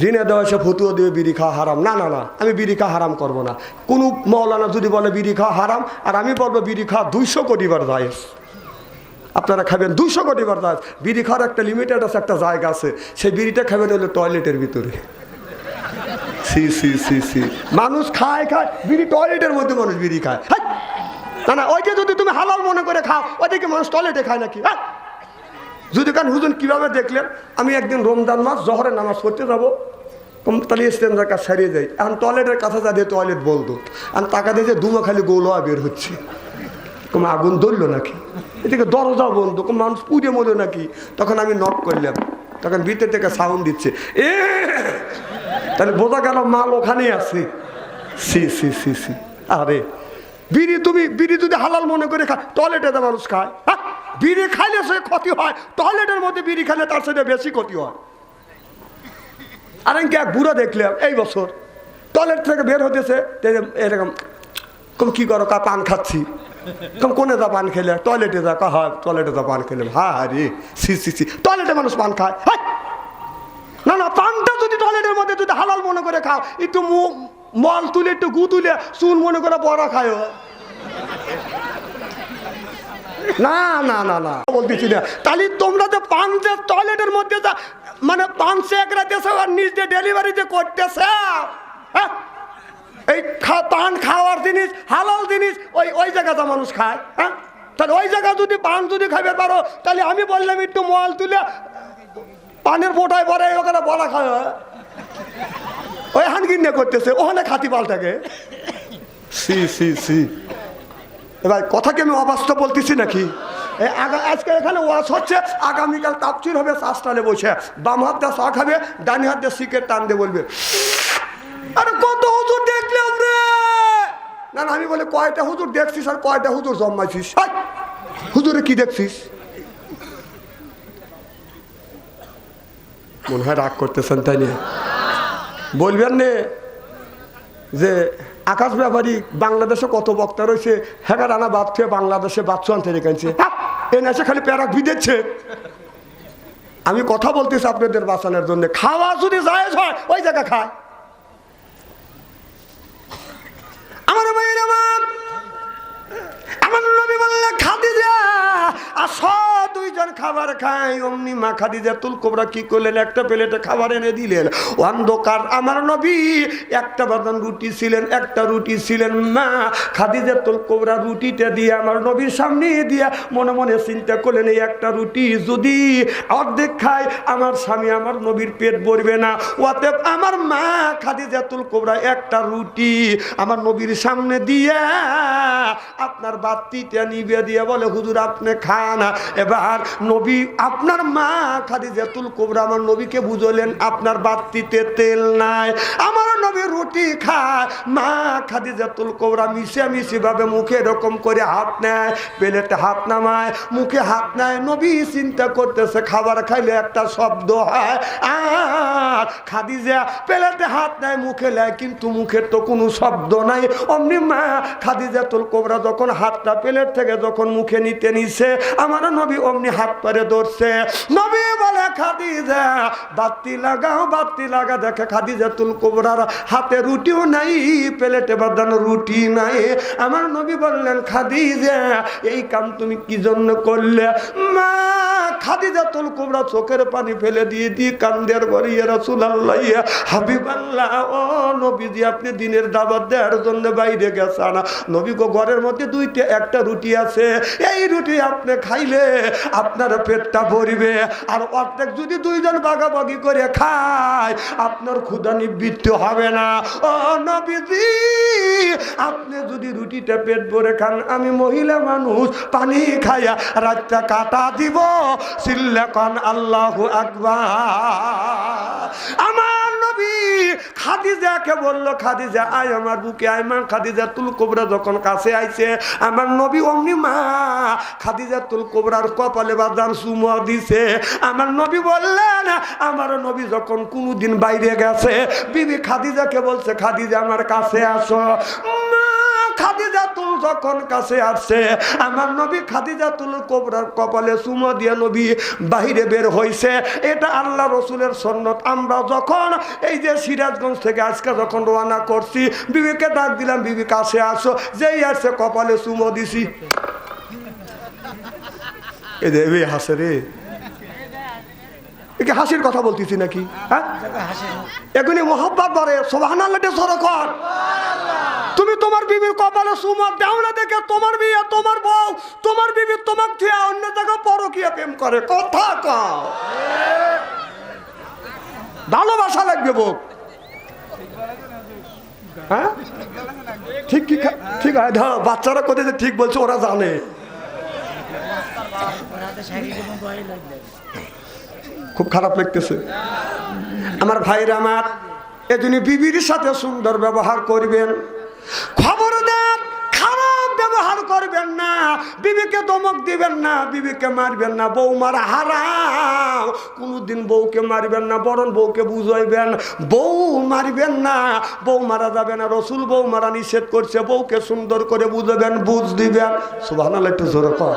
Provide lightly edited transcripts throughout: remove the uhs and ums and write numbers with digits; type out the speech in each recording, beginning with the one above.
জিনে দেওয়া এসে ফতুয়া দিয়ে বিড়ি খাওয়া হারাম। না না না, আমি বিড়ি খাওয়া হারাম করবো না। কোনো মৌলানা যদি বলে বিড়ি খাওয়া হারাম, আর আমি বলবো বিড়ি খাওয়া 200 কোটি বার জায়েজ, আপনারা খাবেন 200 কোটি বার জায়েজ। বিড়ি খাওয়ার একটা লিমিটেড আছে, একটা জায়গা আছে, সেই বিড়িটা খাবেন হলো টয়লেটের ভিতরে। সি সি সি সি, মানুষ খায় বিড়ি, টয়লেটের মধ্যে মানুষ বিড়ি খায়। না না, ওইটা যদি তুমি হালাল মনে করে খাও, ওইটাকে মানুষ টয়লেটে খায় নাকি? যদি কারণ হুজুর কিভাবে দেখলেন, আমি একদিন রমজান মাস জহরের নামাজ পড়তে যাবো, তাহলে স্ট্যান্ডার কাজ সারিয়ে যাই, এখন টয়লেটের কাছে যা দিয়ে টয়লেট বলতো, আমি টাকা দিয়ে যে দুমা খালি গোলোয়া বের হচ্ছে, কোনো আগুন ধরলো নাকি, এদিকে দরজা বন্ধ, কোনো মানুষ পুড়ে মরলো নাকি। তখন আমি নক করলাম, তখন ভিতর থেকে সাউন্ড দিচ্ছে, তাহলে বোঝা গেল মাল ওখানেই আছে। সি সি সি সি, আরে বিড়ি যদি হালাল মনে করে খায়, টয়লেটে তো মানুষ খায়। বিড়ি খাইলে সে ক্ষতি হয়, টয়লেটের মধ্যে বিড়ি খাইলে তার সাথে বেশি ক্ষতি হয়। আর এক বুড়া দেখলাম এই বছর টয়লেট থেকে বের হতেছে এরকম, কি করো? পান খাচ্ছি। কোনে যা পান খেলে? টয়লেটে যা। হয় টয়লেটে যা পান খেলে। রে সি সি সি, টয়লেটে মানুষ পান খায়? না না, পানটা যদি টয়লেটের মধ্যে যদি হালাল মনে করে খাও, একটু মল তুলে একটু গু তুলে চুন মনে করে বড়া খায়। না না না না, বলতেছি না। তাহলে তোমরা যে পান যে টয়লেটের মধ্যে যা মানে পান চেক রাখতেছে আর নিজ দিয়ে ডেলিভারি যে করতেছে, এই পান খাওয়ার জিনিস, হালাল জিনিস, ওই জায়গাটা মানুষ খায়। তাহলে ওই জায়গা যদি পান যদি খাইবে পারো, তাহলে আমি বললাম একটু মল তুলে পানের ফোটায় পরে ওখানে বলা খায়, ওই হানগিন্নে করতেছে, ওখানে খাতি পাল্টাকে। সি সি সি, এবার কথা কি আমি অবাস্তব বলতেছি নাকি? আজকে এখানে ওয়াজ হচ্ছে, আগামীকাল তাফসীর হবে চাষটালে বসে, বাম হাত দিয়ে চা খাবে, ডান হাত দিয়ে সিকেট টান দিয়ে বলবে, আরে কত হুজুর দেখলাম রে। না না, আমি বলে কয়টা হুজুর দেখছিস আর কয়টা হুজুর জন্মাইছিস? হুজুরে কি দেখছিস? মনে হয় রাগ করতেছেন, তাই না? বলবেন না যে আকাশ ব্যাপারী বাংলাদেশে কত বক্তা রয়েছে, হ্যাঁ রানা বাদ থেকে বাংলাদেশে বাচ্চু আনতে রেখেছে, এ নেশে খালি প্যারাক বিদেছে। আমি কথা বলতেছি আপনাদের বাঁচানোর জন্য। খাওয়া যদি জায়েজ হয়, ওই জায়গা খায়। আমার ভাইয়ের আমার নবী বললেন খাদিজা আসো, দুইজন খাবার খাই। অমনি মা খাদিজাতুল কুবরা কি করলেন, একটা প্লেটে খাবার এনে দিলেন। অন্ধকার আমার নবী একটা বাদান রুটি ছিলেন, একটা রুটি ছিলেন। মা খাদিজাতুল কুবরা রুটিটা দিয়ে আমার নবীর সামনে দিয়ে মনে মনে চিন্তা করলেন, এই একটা রুটি যদি অর্ধেক খায়, আমার স্বামী আমার নবীর পেট ভরবে না। অতএব আমার মা খাদিজাতুল কুবরা একটা রুটি আমার নবীর সামনে দিয়ে আপনার বাতিটা নিবে দিয়ে বলে, হুজুর আপনি খান। এবার নবী আপনার মা খাদিজাতুল কুবরা আমার নবীকে বুঝলেন আপনার বাতিতে তেল নাই। আমার নবী রুটি খায়, মা খাদিজাতুল কুবরা মিশামিশি ভাবে মুখে এরকম করে হাত নেয়, প্লেটে হাত নামায়, মুখে হাত নেয়। নবী চিন্তা করতেছে খাবার খাইলে একটা শব্দ হয়, আর খাদিজা প্লেটে হাত নেয়, মুখে নেয়, কিন্তু মুখের তো কোনো শব্দ নাই। অমনি মা খাদিজাতুল কুবরা যখন হাতটা প্লেট থেকে যখন মুখে নিতে নিছে, আমার নবী অমনি হাত পারে ধরছে। নবী বলে, খাদিজা বাতি লাগাও, বাতি লাগা। দেখে খাদিজাতুল কুবরার হাতে রুটিও নাই, প্লেটে বাঁধানো রুটি নাই। আমার নবী বললেন, খাদিজা এই কাম তুমি কি জন্য করলে? মা খাদিজাতুল কুবরা চোখের পানি ফেলে দিয়ে কান্দের বলি, ইয়া রাসূলুল্লাহ, ইয়া হাবিবাল্লাহ, ও নবীজি আপনি দিনের দাওয়াত দেওয়ার জন্য বাইরে গেছেন, নবী গো ঘরের মধ্যে একটা রুটি আছে, এই রুটি আপনি খাইলে আপনার পেটটা ভরবে, আর অর্ধেক যদি দুইজন ভাগাভাগি করে খায় আপনার ক্ষুধা নিবৃত্তি হবে না। ও নবীজি আপনি যদি রুটিটা পেট ভরে খান, আমি মহিলা মানুষ পানি খাইয়া রাতটা কাটা দিব। সিল্লাকান আল্লাহু আকবার। আমার নবী খাদিজাকে বলল, খাদিজা আয় আমার বুকে আয়। মা খাদিজাতুল কুবরা যখন কাছে আইছে, আমার নবী অমনি মা খাদিজাতুল কুবরার কপালে বাদান চুমা দিছে। আমার নবী বললেন, আমার নবী যখন কোনদিন বাইরে গেছে, বিবি খাদিজাকে বলছে, খাদিজা আমার কাছে আসো। খাদিজাতুল যখন কাছে আসছে আমার নবী খাদিজাতুল কুবরার কপালে চুমো দিয়ে নবী বাহিরে বের হইছে। এটা আল্লাহ রসুলের সুন্নত। আমরা যখন এই যে সিরাজগঞ্জ থেকে আজকে যখন রওনা করছি, বিবিকে ডাক দিলাম, বিবি কাছে আসো, যেই আসছে কপালে চুমো দিছি। এ দেবে হাসে রে, একে হাসির কথা বলতেছি নাকি? হ্যাঁ, এগুলি মোহাব্বত বাড়ে। সুবহানাল্লাহ জোরে কর। তুমি তোমার বিবির কপালে চুমো দাও না দেখে তোমার বিয়ে, তোমার বউ, তোমার বিবি তোমাকে দিয়ে অন্য জায়গায় পরকীয়া প্রেম করে। কথা কও, ভালোবাসা লাগবে বউ। হ্যাঁ ঠিক কি ঠিক আছে, বাচ্চারা কোথায় ঠিক বলছে, ওরা জানে। খুব খারাপ লাগতেছে আমার ভাইরা আমার। এজন্য বিবির সাথে সুন্দর ব্যবহার করবেন, খবরদার খারাপ ব্যবহার করবেন না। বিবিকে ধমক দিবেন না, বিবিকে মারবেন না। বউ মারা হারাম, কোনোদিন বউকে মারবেন না, বরং বউকে বুঝাইবেন। বউ মারবেন না, বউ মারা যাবে না। রসুল বউ মারা নিষেধ করছে, বউকে সুন্দর করে বুঝাবেন, বুঝ দিবেন। সুবহানাল্লাহ একটু জোরে কর।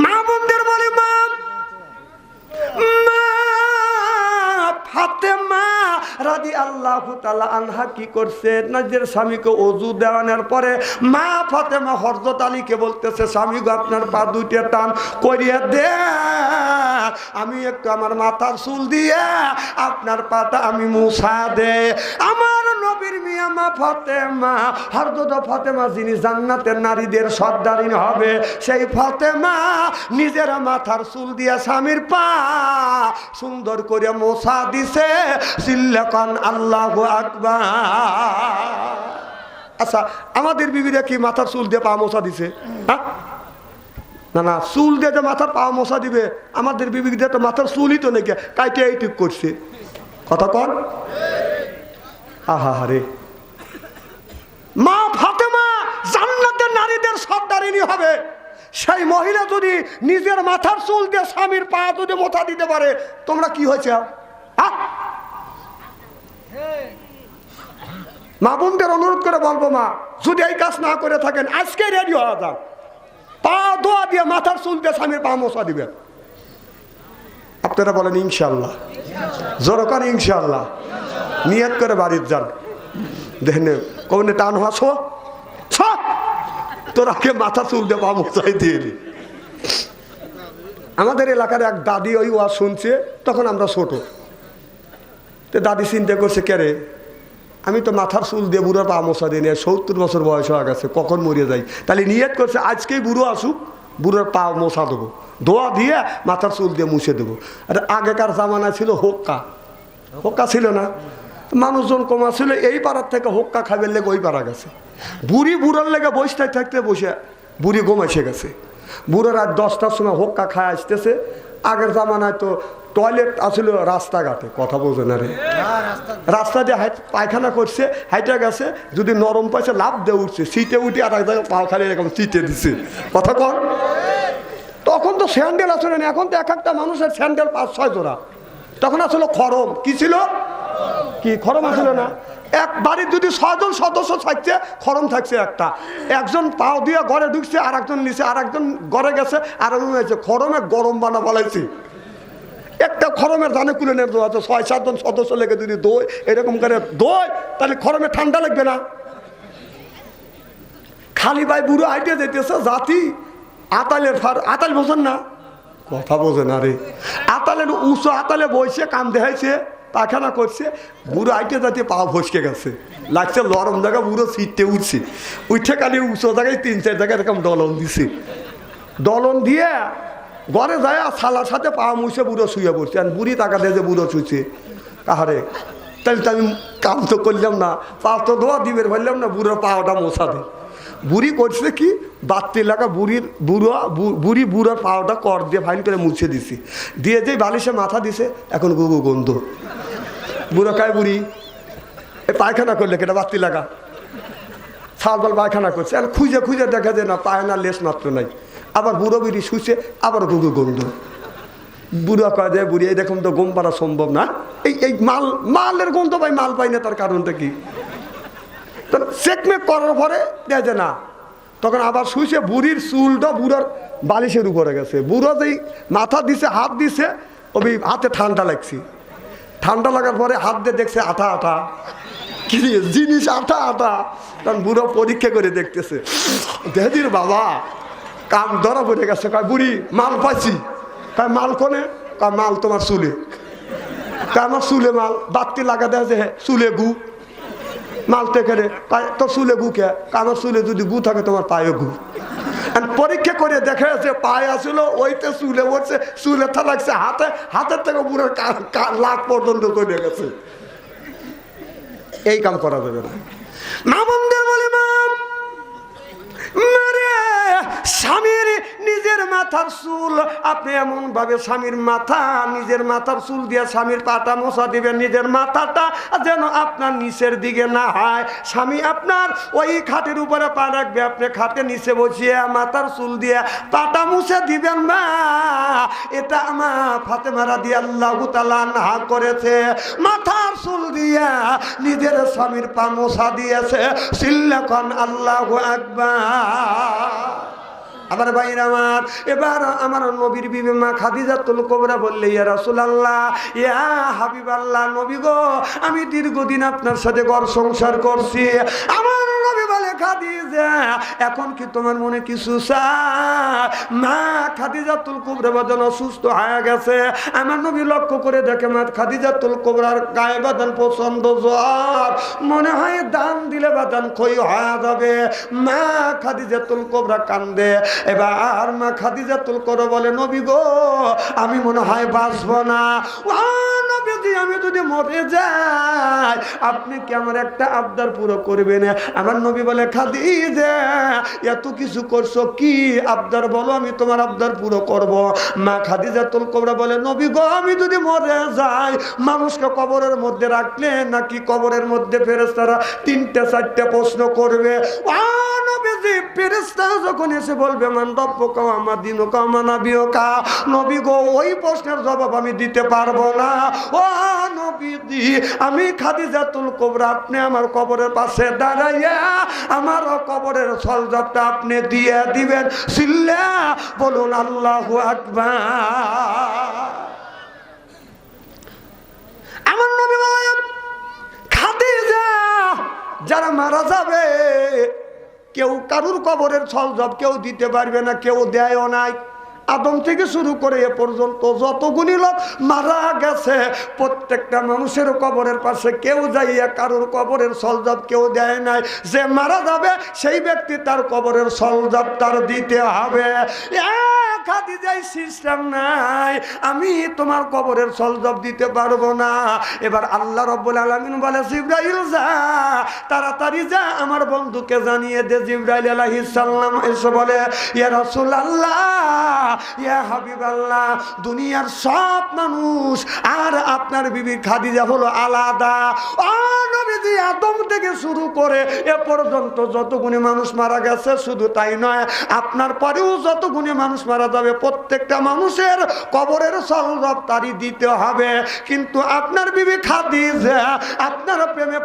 মা বোনদের বলি, মা ফাতেমা রাদিয়াল্লাহু তাআলা আনহা কি করছে, নিজের স্বামীকে ওযু দেওয়ানোর পরে মা ফাতেমা হযরত আলীকে বলতেছে, স্বামী গো আপনার পা দুইটা টান করিয়ে দে, আমি একটু আমার মাথার চুল দিয়ে আপনার পাটা আমি মুছা দে। আমার নবীর মিয়া মা ফাতেমা, হযরত ফাতেমা যিনি জান্নাতের নারীদের সর্দারিনী হবে, সেই ফাতেমা নিজের মাথার চুল দিয়ে স্বামীর পা সুন্দর করে মোছা দিছে। সিল্লাকান আল্লাহু আকবার। আচ্ছা, আমাদের বিবিরা কি মাথার চুল দিয়ে পা মোছা দিছে? হ্যাঁ, না না, চুল দিয়ে যে মাথার পা মোছা দিবে, আমাদের বিবি দিয়ে তো মাথার চুলই তো নাকি কাইটে এই ঠিক করছে। কথা কন। আহা রে, মা ফাতেমা জান্নাতের নারীদের সর্দারিনী হবে। সেই মহিলা যদি নিজের মাথার চুল দিয়ে স্বামীর পা যদি মোছা দিতে পারে, তোমরা কি হয়েছে? মা বোনদের অনুরোধ করে বলবো, মা যদি এই কাজ না করে থাকেন আজকে রেডি হওয়া যান, পা দোয়া দিয়ে মাথার চুল দিয়ে স্বামীর পা মোছা দিবেন। আপনারা বলেন ইনশাল্লাহ, জোর করে ইনশাল্লাহ। নিয়ত করে বাড়ির যান, দেখেন কমনে টান হওয়া তোরাকে মাথা চুল দিয়ে পা মোছাই দিয়ে দি। আমাদের এলাকার এক দাদি ওই ওয়াজ শুনছে, তখন আমরা ছোট। তো দাদি চিন্তা করছে, কে রে, আমি তো মাথার চুল দিয়ে বুড়োর পা মোছা দিই না, 70 বছর বয়স হয়ে গেছে, কখন মরিয়ে যাই। তাহলে নিয়ত করছে আজকেই বুড়ো আসুক, বুড়োর পা মোছা দেবো, দোয়া দিয়ে মাথার চুল দিয়ে মুছে দেবো। আর আগেকার জামানা ছিল হোক্কা, হোক্কা ছিল না, মানুষজন কমা ছিল, এই পাড়ার থেকে হোক্কা খাবের লেগে ওই পাড়া গেছে। বুড়ি বুড়োর লেগে বসতে থাকতে বসে বুড়ি ঘুমাইছে গেছে। বুড়ো রাত 10টার সময় হোক্কা খায় আসতেছে। আগের জামানায় তো টয়লেট আসলে রাস্তাঘাটে, কথা বোঝে না রে, রাস্তা দিয়ে পায়খানা করছে, হাইটা গেছে, যদি নরম পাইছে লাভ দিয়ে উঠছে, সিটে উঠে আর এক জায়গায় পা খালি এরকম সিটে দিচ্ছে। কথা কর। তখন তো স্যান্ডেল আসলে না, এখন তো এক একটা মানুষের স্যান্ডেল 5-6 জোড়া। তখন আসলে খরম, কি ছিল, কি খরম আসলে না। এক বাড়ির যদি 6 জন সদস্য থাকছে, খরম থাকছে একটা, একজন পাও দিয়ে ঘরে ঢুকছে, আর একজন নিচে, আর একজন ঘরে গেছে, আর একজন হয়েছে। খরমে গরম বানা বলাইছি, একটা খরমের জানে কুলে নেব, 6-7 জন সদস্য লেগে যদি দই এরকম করে দই, তাহলে খরমে ঠান্ডা লাগবে না। খালি ভাই বুড়ো আইটে যেতেছে জাতি আতালের ফার, আতাল বোঝেন না, কথা বোঝে না রে। আতালের উঁচু আতালে বইছে, কান দেখাইছে, পায়খানা করছে, বুড়ো আইটে যাতে পা ফসকে গেছে, লাগছে লরম জায়গা, বুড়ো সিটে উঠছে, উঠে খালি উঁচু জায়গায় 3-4 জায়গায় এরকম দলন দিছে। দলন দিয়ে ঘরে যায় আর সালার সাথে পা মুছে বুড়ো শুয়ে পড়ছে। আর বুড়ি টাকা দিয়ে যে বুড়ো শুয়েছে, কাহারে, তাহলে তো আমি কাম তো করলাম না, পা তো ধোয়া দিবের বললাম না, বুড়োর পাওয়াটা মোছা দে। বুড়ি করছে কি, বাত্তি লাগা বুড়ি বুড়োর পাওয়াটা কর দিয়ে ফাইন করে মুছে দিছি, দিয়ে যে বালিশে মাথা দিছে, এখন গুগু গন্ধ। বুড়ো কায় বুড়ি এ পায়খানা করলে কেটা বাত্তি লাগা, সালবাল পায়খানা করছে, আর খুঁজে খুঁজে দেখা যায় না, পায়না লেস মাত্র নাই। আবার বুড়ো বিড়ি শুইছে, আবার গুগু গন্ধ। বুড়ো কয় দেয়, বুড়ি এরকম তো গম পাড়া সম্ভব না, এই মালের গন্ধ পাই, মাল পাই না, তার কারণটা কি? তো চেকমেক করার পরে দেখে না, তখন আবার শুইছে, বুড়ির চুলটা বুড়ার বালিশের উপরে গেছে, বুড়ো যেই মাথা দিছে হাত দিছে, ওই হাতে ঠান্ডা লাগছে, ঠান্ডা লাগার পরে হাত দিয়ে দেখছে আঠা আঠা, কি জিনিস আঠা আঠা। কারণ বুড়ো পরীক্ষা করে দেখতেছে, দেদির বাবা কাম ধরা পড়ে গেছে। কয় বুড়ি মাল পাইছি। কয় মাল কোনে? কয় মাল তোমার চুলে। কয় আমার চুলে মাল? বাতি লাগা দেয় যে চুলে গু, মাল থেকে তোর চুলে গু কে? আমার চুলে যদি গু থাকে তোমার পায়ে গু। পরীক্ষা করে দেখা যাচ্ছে পায়ে আসলো ওইতে চুলে পড়ছে, চুলে থা লাগছে হাতে, হাতের থেকে পুরো লাখ পর্যন্ত চলে গেছে। এই কাম করা যাবে না। মা বন্ধুদের বলে, মা স্বামীর নিজের মাথার চুল আপনি এমন ভাবে স্বামীর মাথা নিজের মাথার চুল দিয়ে স্বামীর পাটা মোছা দিবেন, নিজের মাথাটা যেন আপনার নিচের দিকে না হয়। স্বামী আপনার ওই খাটের উপরে পা রাখবে, আপনি খাটের নিচে বসিয়ে মাথার চুল দিয়ে পাটা মুছে দিবেন। মা এটা আমার ফাতেমা রাদিয়াল্লাহু তাআলা আনহা করেছে, মাথার চুল দিয়ে নিজের স্বামীর পা মোছা দিয়েছে। সিল্লাখন আল্লাহু আকবার। আবার ভাইরা আমার, এবার আমার নবীর বিবি মা খাদিজাতুল কুবরা বললে, ইয়া রাসূলুল্লাহ, ইয়া হাবিবাল্লাহ, নবী গো, আমি দীর্ঘদিন আপনার সাথে ঘর সংসার করছি। আমার নবী বলে, খাদিজা এখন কি তোমার মনে কিছু চায়? মা খাদিজাতুল কুবরা বাদান অসুস্থ হয়ে গেছে। আমার নবী লক্ষ্য করে দেখে মা খাদিজাতুল কুবরার গায়ে বাদান প্রচন্ড জ্বর, মনে হয় দান দিলে বাদান ক্ষয় হয়ে যাবে। মা খাদিজাতুল কুবরা কান্দে। এবার মা খাদিজাতুল কুবরা বলে, নবী গো, আমি মনে হয় বাঁচব না। ও নবীজি, আমি যদি মরে যাই আপনি কি আমার একটা আবদার পুরো করবেন? আমার নবী বলে, খাদিজা এত কিছু করছো, কি আবদার বলো, আমি তোমার আবদার পুরো করব। মা খাদিজাতুল কুবরা বলে, নবী গো, আমি যদি মরে যাই মানুষকে কবরের মধ্যে রাখলে নাকি কবরের মধ্যে ফেরেশতারা 3-4টা প্রশ্ন করবে। ফেরেশতা যখন এসে বলবে মান রব্বুকা ওয়া মা দীনুকা ওয়া মা নাবিয়ুকা, নবী গো, ওই প্রশ্নের জবাব আমি দিতে পারবো না। ও নবীজি, আমি খাদিজাতুল কুবরা, আপনি আমার কবরের পাশে দাঁড়াইয়া আমার কবরের সলজবটা আপনি দিয়ে দিবেন। সিল্লা বলুন আল্লাহু আকবার। আমার নবী বলেন, খাদিজা যারা মারা যাবে কেউ কারুর কবরের সলজব কেউ দিতে পারবে না, কেউ দেয়ও নাই। আদম থেকে শুরু করে এ পর্যন্ত যতগুলি লোক মারা গেছে প্রত্যেকটা মানুষের কবরের পাশে কেউ যাইয়া কারুর কবরের সলজব কেউ দেয় নাই। যে মারা যাবে সেই ব্যক্তি তার কবরের সলজব তার দিতে হবে। খাদিজাই সিস্টেম নাই, আমি তোমার কবরের সলজব দিতে পারবো না। এবার আল্লাহ রাব্বুল আলামিন বলে, জিবরাইল যা, তাড়াতাড়ি যা, আমার বন্ধুকে জানিয়ে দে। জিবরাইল আলাইহিস সালাম এসে বলে, ইয়া রাসূলুল্লাহ, ইয়া হাবিবাল্লাহ, দুনিয়ার সব মানুষ আর আপনার বিবি খাদিজা হলো আলাদা। ও নবীজি, আদম থেকে শুরু করে এ পর্যন্ত যতগুলি মানুষ মারা গেছে, শুধু তাই নয়, আপনার পরেও যতগুলি মানুষ মারা যাবে প্রত্যেকটা মানুষের কবরের সলজব তারই দিতে হবে। কিন্তু আপনার বিবি খাদিজা আপনার প্রেমে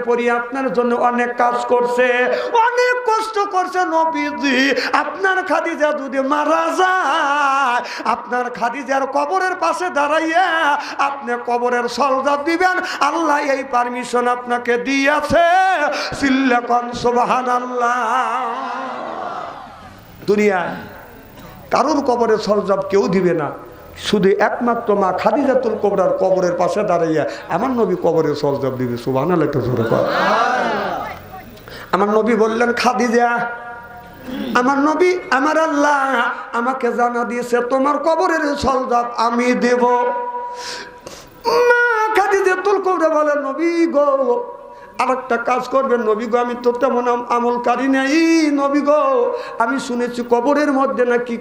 পড়িয়ে আপনার জন্য অনেক কাজ করছে, অনেক কষ্ট করছে। নবীজি, আপনার খাদিজা যদি মারা যায় আপনার খাদিজার কবরের পাশে দাঁড়াইয়া আপনি কবরের সলজব দিবেন। আল্লাহ এই পারমিশন আপনাকে দিয়েছে। সিল্লাকান সুবহানাল্লাহ। দুনিয়ায় কারুর কবরের সলজব কেউ দিবে না, শুধু একমাত্র মা খাদিজাতুল কুবরার কবরের পাশে দাঁড়াইয়া আমার নবী কবরের সলজব দিবে। সুবহানাল্লাহ, একটু জোরে কর। আমার নবী বললেন, খাদিজা, আমার নবী, আমার আল্লাহ আমাকে জানা দিয়েছে তোমার কবরের সলজব আমি দেব। মা খাদিজাতুল কুবরা বলে, নবী গো, আরেকটা কাজ করবেন। নবী গো, আমি তো তেমন আমলকারী নেই। নবী গো, আমি শুনেছি কবরের মধ্যে নাকি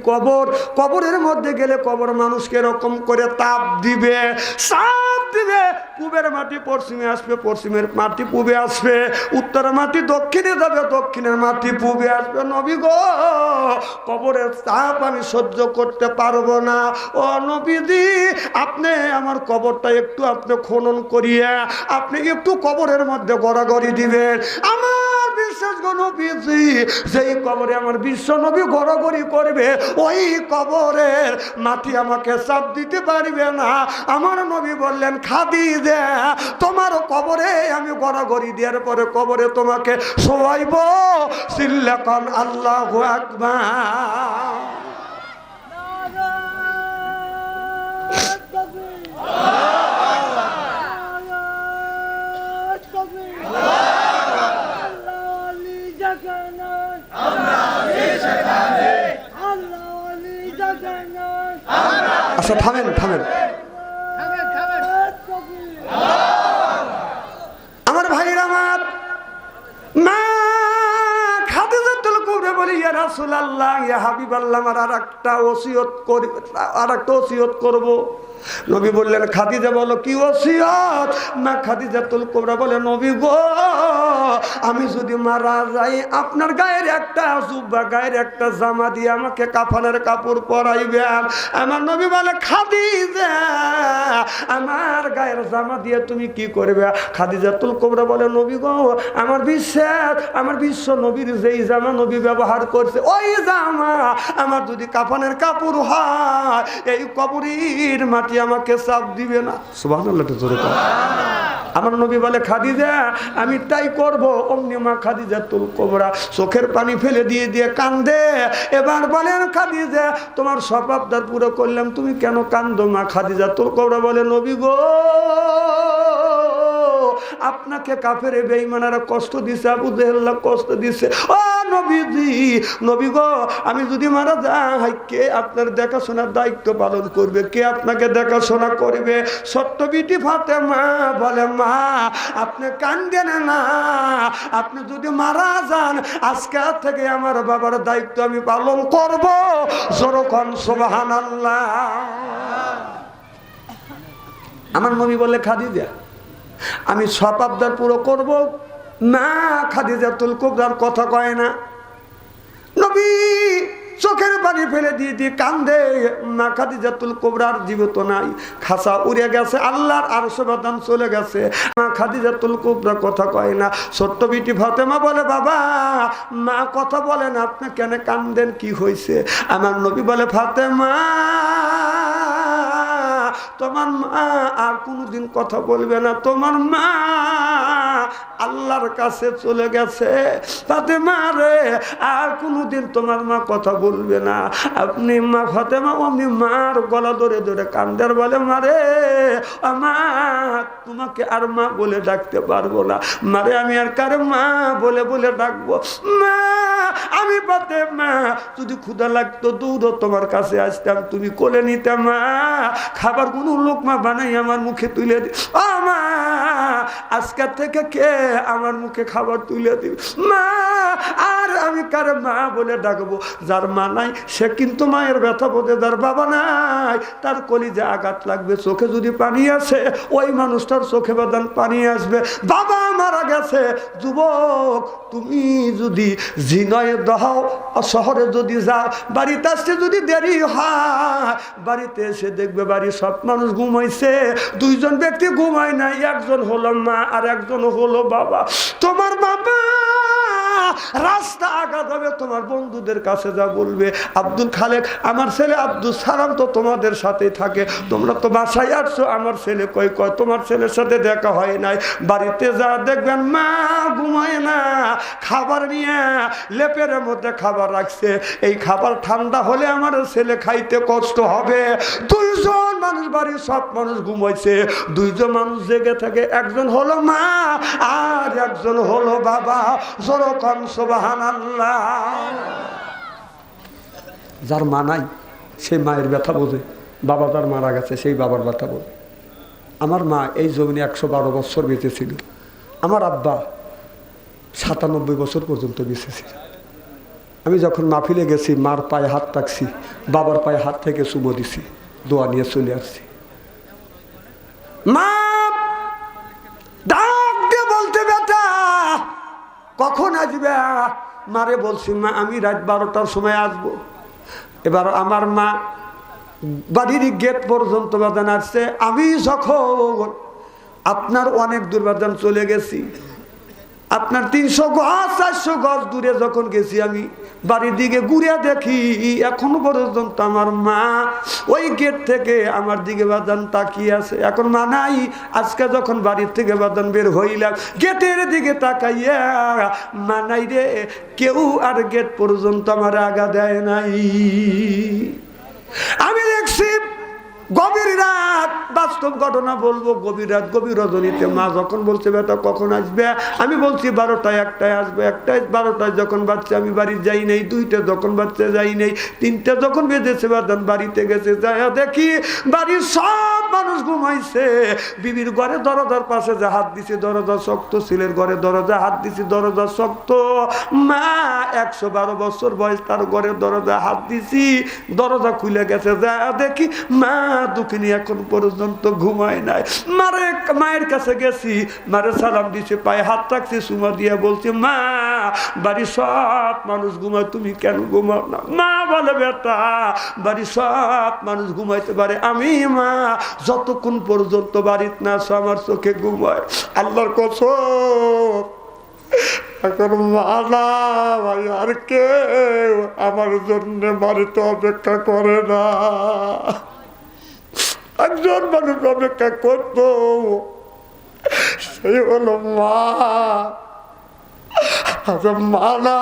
কবরের মধ্যে গেলে কবর মানুষকে এরকম করে তাপ দিবে, সাপ দিবে, পূবের মাটি পশ্চিমে আসবে, পশ্চিমের মাটি পূবে আসবে, উত্তরের মাটি দক্ষিণে যাবে, দক্ষিণের মাটি পূবে আসবে। নবী গো, কবরের চাপ আমি সহ্য করতে পারবো না। ও নবীজি, আপনি আমার কবরটা একটু আপনি খনন করিয়ে আপনি একটু কবরের মধ্যে গড়াগড়ি দিবেন। আমার বিশ্বাস গো নবীজি, যেই কবরে আমার বিশ্ব নবী গড়াগড়ি করবে, ওই কবরের মাটি আমাকে চাপ দিতে পারবে না। আমার নবী বললেন, খাদিজা, তোমার কবরে আমি গড়াগড়ি দেওয়ার পরে কবরে তোমাকে শোয়াইব। সিল্লাকান আল্লাহু আকবার। আচ্ছা থামেন থামেন, আমার ভাইরা, আমার মা খাদিজাতুল কুবরা বলি, ইয়া রাসূলুল্লাহ, ইয়া হাবিবাল্লাহ, আমার আরেকটা ওসিয়ত করব। নবী বললেন, খাদিজা বলো কি ওসিয়ত? মা খাদিজাতুল কুবরা বলে, নবী গো, আমি যদি মারা যাই আপনার গায়ের একটা জুব্বা, গায়ের একটা জামা দিয়ে আমাকে কাফনের কাপড় পরাইবেন। আমার নবী বলে, খাদিজা, আমার গায়ের জামা দিয়ে তুমি কি করবে? খাদিজাতুল কুবরা বলে, নবী গো, আমার বিশ্ব নবীর যেই জামা নবী ব্যবহার করছে, ওই জামা আমার যদি কাফনের কাপড় হয়, এই কবরের মাটি আমাকে চাপ দিবে না। সুবহানাল্লাহ। আমার নবী বলে, খাদিজা, আমি তাই করব। অমনি মা খাদিজাতুল কুবরা চোখের পানি ফেলে দিয়ে দিয়ে কান্দে। এবার বলেন, খাদিজা, তোমার সব আবদার পুরো করলাম, তুমি কেন কান্দো? মা খাদিজাতুল কুবরা বলে, নবী গো, আপনাকে কাফেরে বেঈমানেরা কষ্ট দিছে, আবু জেহেল কষ্ট দিছে। ও নবীজি, নবী গো, আমি যদি মারা যাই, কে আপনার দেখাশোনার দায়িত্ব পালন করবে? কে আপনাকে দেখাশোনা করবে? ছোট্ট বিটি ফাতেমা বলে, মা আপনি কান্দেন না, আপনি যদি মারা যান, আজকে থেকে আমার বাবার দায়িত্ব আমি পালন করব। যখন সুবহানাল্লাহ। আমার নবী বলে, খাদিজা, আমি সব আবদার পুরো করব। না, খাদিজাতুল কুবরার কথা কয় না। নবী চোখের পানি ফেলে দিয়ে দিয়ে কান্দে। মা খাদিজাতুল কুবরার জীবিত নাই, খাসা উড়ে গেছে, আল্লাহর আরশে বাদান চলে গেছে। মা খাদিজাতুল কুবরা কথা কয় না। ছোট্ট বিটি ফাতেমা বলে, বাবা, মা কথা বলেন, আপনি কেন কান্দেন? কি হয়েছে? আমার নবী বলে, ফাতেমা, তোমার মা আর কোনোদিন কথা বলবে না, তোমার মা আল্লাহর কাছে চলে গেছে। ফাতেমা রে, আর কোনোদিন তোমার মা কথা বলবে না। আপনি মা ফাতেমা অমনি মার গলা ধরে ধরে কান্দার বলে, মারে মা, তোমাকে আর মা বলে ডাকতে পারবো না। মারে আমি আর কারে মা বলে বলে ডাকবো? মা, আমি ফাতেমা, যদি ক্ষুধা লাগতো দৌড়ো তোমার কাছে আসতাম, তুমি কোলে নিতে। মা, খাবার কোনো লোকমা বানাই আমার মুখে তুলে দি। ও মা, আজকের থেকে কে আমার মুখে খাবার তুলে দিবে? মা, আর আমি কারে মা বলে ডাকবো? যার মা নাই সে কিন্তু মায়ের ব্যথা বোঝে, যার বাবা নাই তার কলিজে আঘাত লাগবে, চোখে যদি পানি আসে, ওই মানুষটার চোখে বাদান পানি আসবে। বাবা মারা গেছে। যুবক, তুমি যদি জিনয়ে দাও, শহরে যদি যাও, বাড়িতে আসতে যদি দেরি হয়, বাড়িতে এসে দেখবে বাড়ির সব মানুষ ঘুমাইছে, দুইজন ব্যক্তি ঘুমায় নাই, একজন হলো মা আর একজন হলো বাবা। তোমার বাবা রাস্তা আঘাত হবে, তোমার বন্ধুদের কাছে যা বলবে, আব্দুল খালেক, আমার ছেলে আব্দুল সালাম তো তোমাদের সাথেই থাকে, তোমরা তো বাসায় আসছো, আমার ছেলে কই কয় তোমার ছেলের সাথে দেখা হয় নাই। বাড়িতে যা দেখবেন মা ঘুমায় না, খাবার নিয়ে লেপের মধ্যে খাবার রাখছে। এই খাবার ঠান্ডা হলে আমার ছেলে খাইতে কষ্ট হবে। দুইজন মানুষ, বাড়ির সব মানুষ ঘুমাইছে, দুইজন মানুষ জেগে থাকে, একজন হলো মা আর একজন হলো বাবা। যখন সুবহানাল্লাহ। যার মা নাই সেই মায়ের ব্যথা বোঝে, বাবা যার মারা গেছে সেই বাবার ব্যথা বোঝে। আমার মা এই জমিনে 112 বছর বেঁচে ছিল, আমার আব্বা 97 বছর পর্যন্ত বেঁচে ছিল। আমি যখন মাহফিলে গেছি, মার পায়ে হাত রাখছি, বাবার পায়ে হাত থেকে চুমো দিছি, দোয়া নিয়ে চলে আসছি। মা কখন আসবে? মারে বলছি মা আমি রাত 12টার সময় আসবো। এবার আমার মা বাড়ির গেট পর্যন্ত বাদান আসছে। আমি যখন আপনার অনেক দূর বাদান চলে গেছি, আপনার 300 গজ 400 গজ দূরে যখন গেছি, আমি বাড়ির দিকে ঘুরে দেখি এখনো পর্যন্ত আমার মা ওই গেট থেকে আমার দিকে বাদান তাকিয়ে আছে। এখন মা নাই। আজকে যখন বাড়ির থেকে বাদান বের হইলাম, গেটের দিকে তাকাইয়া মা নাই রে, কেউ আর গেট পর্যন্ত আমার আগা দেয় নাই। আমি দেখছি গভীর রাত, বাস্তব ঘটনা বলবো, গভীর রাত গভীর রজনীতে মা যখন বলছে বেটা কখন আসবে, আমি বলছি 12টায় 1টায় আসবে। 1টায় 12টায় যখন বাচ্চা আমি বাড়ি যাই নাই, 2টা যখন বাচ্চা যাই নাই, 3টা যখন বেজেছে বাদান বাড়িতে গেছে, যাই দেখি বাড়ির সব মানুষ ঘুমাইছে। বিবির ঘরে দরজার পাশে যে হাত দিছি দরজা শক্ত, ছেলের ঘরে দরজা হাত দিছি দরজা শক্ত। মা 112 বছর বয়স, তার ঘরে দরজা হাত দিছি দরজা খুলে গেছে। যা দেখি মা দুঃখিনী এখন পর্যন্ত ঘুমায় নাই। মায়ের কাছে গেছি, মারে সালাম দিছে, পায়ে হাত রাখছি, সুমা দিয়ে বলছি মা বাড়ির সব মানুষ ঘুমায়, তুমি কেন ঘুমাও না? মা বলে বেটা বাড়ির সব মানুষ ঘুমাইতে পারে, আমি মা যতক্ষণ পর্যন্ত বাড়িতে না আসো আমার চোখে ঘুমায়। আল্লাহর কসম এখন মানা ভাই আর কেউ আমার জন্য বাড়িতে অপেক্ষা করে না। একজন মানুষ অপেক্ষা করতো, সেই হলো মা। আচ্ছা মানা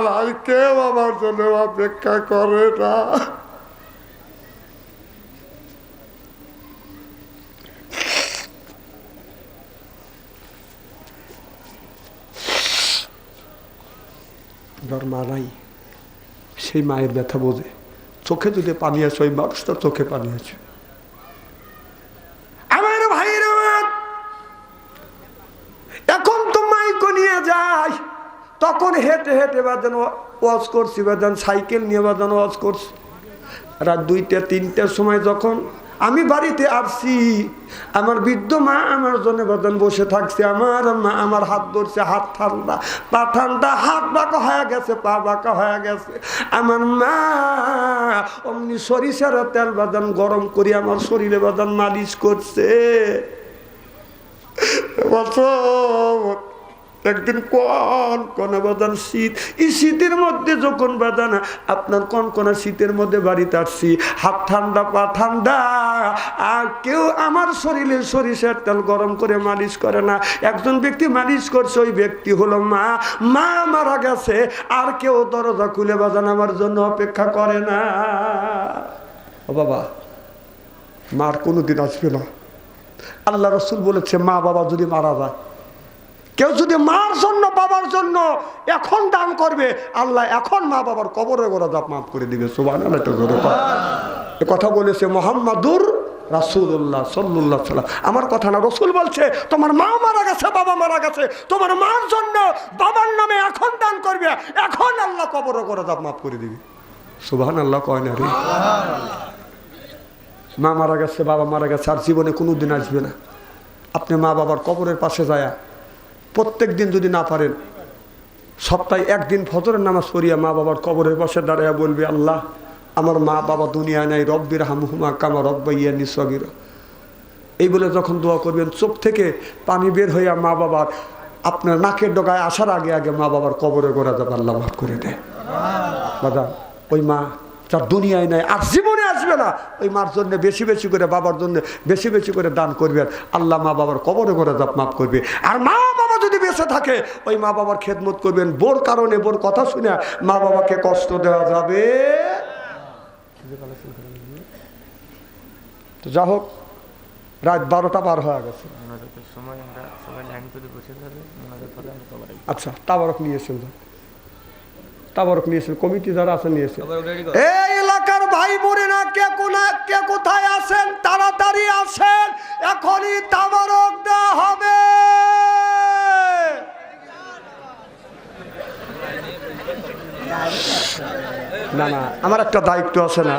ভাই কেউ আমার জন্য অপেক্ষা করে না। যার মা নাই, সেই মায়ের ব্যথা বোঝে। চোখে যদি পানি আছে, ওই মানুষটার চোখে পানি আছে। আমার ভাইরা এখন তো মাইকো নিয়ে যায়, তখন হেঁটে হেঁটে বাজানো ওয়াজ করছি, বাজান সাইকেল নিয়ে বাজানো ওয়াজ করছি। রাত 2টা 3টার সময় যখন আমি বাড়িতে আসছি, আমার বৃদ্ধ মা আমার জন্য বাজান বসে থাকছে। আমার মা আমার হাত ধরছে, হাত ঠান্ডা, পা ঠান্ডা, হাত বাঁকা হয়ে গেছে, পা বাঁকা হয়ে গেছে। আমার মা অমনি সরিষার তেল বাজান গরম করে আমার শরীরে বাজান মালিশ করছে। একদিন কন বাদান শীত, এই শীতের মধ্যে যখন বাদান আপনার কনকনা শীতের মধ্যে বাড়িতে আসছি, হাত ঠান্ডা পা ঠান্ডা, আর কেউ আমার শরীরে সরিষার তেল গরম করে মালিশ করে না। একজন ব্যক্তি মালিশ করছে, ওই ব্যক্তি হলো মা। মা মারা গেছে, আর কেউ দরজা খুলে বাদান আমার জন্য অপেক্ষা করে না। ও বাবা, মার কোনোদিন আসবে না। আল্লাহ রসুল বলেছে মা বাবা যদি মারা যায়, কেউ যদি মার জন্য বাবার জন্য এখন দান করবে, আল্লাহ এখন মা বাবার কবরে গোড়া দাপ মাফ করে দিবে। সুবহানাল্লাহ। এ কথা বলেছে মুহাম্মাদুর রাসূলুল্লাহ সাল্লাল্লাহু আলাইহি ওয়াসাল্লাম। আমার কথা না, রসুল বলছে তোমার মা মারা গেছে, বাবা মারা গেছে, তোমার মার জন্য বাবার নামে এখন দান করবে, এখন আল্লাহ কবরে গোড়া দাপ মাফ করে দিবে। সুবহানাল্লাহ কয় না রে? মা মারা গেছে, বাবা মারা গেছে, আর জীবনে কোনোদিন আসবে না। আপনি মা বাবার কবরের পাশে যায় প্রত্যেক দিন যদি না পারেন, সপ্তাহে একদিন ফজরের নামাজ পড়িয়া মা বাবার কবরের পাশে দাঁড়াইয়া বলবে আল্লাহ আমার মা বাবা দুনিয়া নাই, রব্বির হামহুমা কামা রব্বাইয়ানি সগীরা। এই বলে যখন দোয়া করবেন, চোখ থেকে পানি বের হইয়া মা বাবার আপনার নাকের ডগায় আসার আগে আগে মা বাবার কবরে গোড়া যাবে, আল্লাহ মাফ করে দেয়। দাদা ওই মা যার দুনিয়ায় নাই, আর জীবনে আসবে না, ওই মার জন্য বেশি বেশি করে, বাবার জন্য বেশি বেশি করে দান করবেন, আল্লাহ মা বাবার কবরে গোড়া যাপ মাফ করবে। আর মা বাবা যদি বেঁচে থাকে, ওই মা বাবার খেদমত করবেন। বোর কারণে, বোর কথা শুনে মা বাবাকে কষ্ট দেওয়া যাবে। তো যা হোক, রাত 12টা পার হয়ে গেছে। আচ্ছা, তাবারক নিয়েছেন, তাবারক নিয়েছেন, কমিটি যারা আছেন নিয়েছেন। এই এলাকার ভাই বোনেরা কে কোথায় আছেন তাড়াতাড়ি আসেন, এখনই তাবারক দেওয়া হবে। না না, আমার একটা দায়িত্ব আছে না।